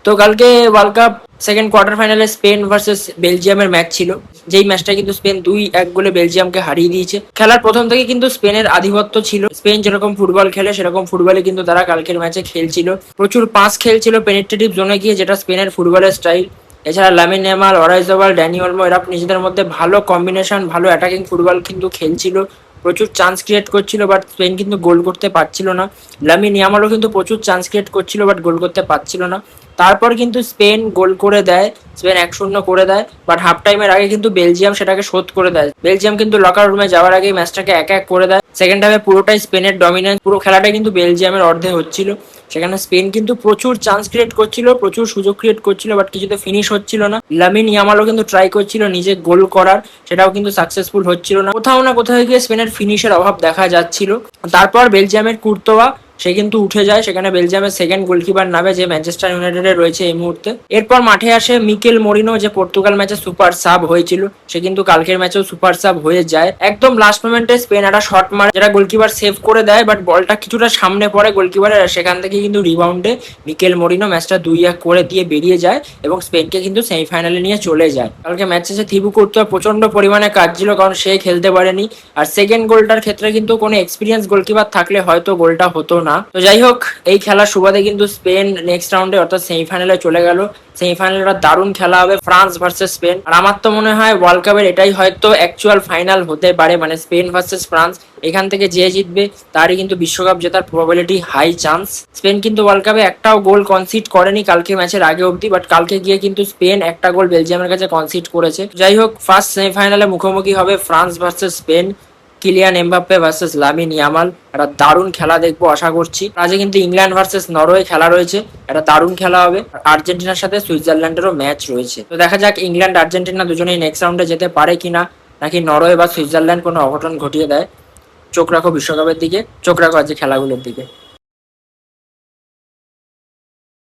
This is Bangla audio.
তো কালকে ওয়ার্ল্ড কাপ সেকেন্ড কোয়ার্টার ফাইনালে স্পেন ভার্সেস বেলজিয়ামের ম্যাচ ছিল, যেই ম্যাচটা কিন্তু স্পেন 2-1 গোলে বেলজিয়ামকে হারিয়ে দিয়েছে। খেলার প্রথম থেকে কিন্তু স্পেনের আধিপত্য ছিল। স্পেন যেরকম ফুটবল খেলে সেরকম ফুটবলে কিন্তু তারা কালকের ম্যাচে খেলছিল, প্রচুর পাস খেলছিল পেনিট্রেটিভ জোনে গিয়ে, যেটা স্পেনের ফুটবলের স্টাইল। এছাড়া লামিন ইয়ামাল, অরাইজোবাল, ড্যানি ওলমো এরা নিজেদের মধ্যে ভালো কম্বিনেশন, ভালো অ্যাটাকিং ফুটবল কিন্তু খেলছিল, প্রচুর চান্স ক্রিয়েট করছিল, বাট স্পেন কিন্তু গোল করতে পারছিল না। লামিন ইয়ামালও কিন্তু প্রচুর চান্স ক্রিয়েট করছিল, বাট গোল করতে পারছিল না। তারপর কিন্তু স্পেন গোল করে দেয়, স্পেন 1-0 করে দেয়, বাট হাফ টাইমের আগে কিন্তু বেলজিয়াম সেটাকে শোধ করে দেয়। বেলজিয়াম কিন্তু লকার রুমে যাওয়ার আগে ম্যাচটাকে 1-1 করে দেয়। সেকেন্ড হাফে পুরোটাই স্পেনের ডমিনেন্স, পুরো খেলাটাই কিন্তু বেলজিয়ামের অর্ধে হচ্ছিল। সেখানে স্পেন কিন্তু প্রচুর চান্স ক্রিয়েট করছিল, প্রচুর সুযোগ ক্রিয়েট করছিল, বাট কিছুতে ফিনিশ হচ্ছিল না। লামিন ইয়ামালও কিন্তু ট্রাই করছিল নিজে গোল করার, সেটাও কিন্তু সাকসেসফুল হচ্ছিল না। কোথাও না কোথাও গিয়ে স্পেনের ফিনিশের অভাব দেখা যাচ্ছিল। তারপর বেলজিয়ামের কুর্তোয়া সে কিন্তু উঠে যায়, সেখানে বেলজিয়ামের সেকেন্ড গোলকিপার নামে, যে ম্যানচেস্টার ইউনাইটেডে রয়েছে এই মুহূর্তে। এরপর মাঠে আসে মিকেল মরিনো, যে পর্তুগাল ম্যাচে সুপার সাব হয়েছিল, সে কিন্তু কালকের ম্যাচেও সুপার সাব হয়ে যায়। একদম লাস্ট মোমেন্টে স্পেন একটা শট মারে, যেটা গোলকিপার সেভ করে দেয়, বাট বলটা কিছুটা সামনে পড়ে গোলকিপারের, সেখান থেকে কিন্তু রিবাউন্ডে মিকেল মরিনো ম্যাচটা 2-1 করে দিয়ে বেরিয়ে যায় এবং স্পেনকে কিন্তু সেমিফাইনালে নিয়ে চলে যায়। কালকে ম্যাচ শেষে থিবু কুর্তোয়া প্রচন্ড পরিমাণে কাঁদছিল, কারণ সে খেলতে পারেনি। আর সেকেন্ড গোলটার ক্ষেত্রে কিন্তু কোনো এক্সপিরিয়েন্স গোলকিপার থাকলে হয়তো গোলটা হতো না। তো যাই হোক, এই খেলার সুবাদে কিন্তু স্পেন নেক্সট রাউন্ডে অর্থাৎ সেমিফাইনালে চলে গেল। সেমিফাইনালটা দারুণ খেলা হবে, ফ্রান্স ভার্সেস স্পেন। আর আমার তো মনে হয় ওয়ার্ল্ড কাপের এটাই হয়তো অ্যাকচুয়াল ফাইনাল হতে পারে, মানে স্পেন ভার্সেস ফ্রান্স। এখান থেকে যে জিতবে তারই কিন্তু বিশ্বকাপ জেতার প্রবাবিলিটি হাই চান্স। স্পেন কিন্তু ওয়ার্ল্ড কাপে একটাও গোল কনসিড করেনি কালকে ম্যাচের আগে অবধি, বাট কালকে গিয়ে কিন্তু স্পেন একটা গোল বেলজিয়ামের কাছে কনসিড করেছে। যাই হোক, ফার্স্ট সেমিফাইনালে মুখোমুখি হবে France versus Spain. Kylian Mbappe versus Lamine Yamal, একটা দারুণ খেলা দেখবো আশা করছি। আজকে কিন্তু ইংল্যান্ড ভার্সেস নরওয়ে খেলা রয়েছে, একটা দারুণ খেলা হবে। আর্জেন্টিনার সাথে সুইজারল্যান্ডেরও ম্যাচ রয়েছে। তো দেখা যাক ইংল্যান্ড আর্জেন্টিনা দুজনেই নেক্সট রাউন্ডে যেতে পারে কিনা, নাকি নরওয়ে বা সুইজারল্যান্ড কোনো অঘটন ঘটিয়ে দেয়। চোখ রাখো বিশ্বকাপের দিকে, চোখ রাখো আজকে খেলাগুলোর দিকে।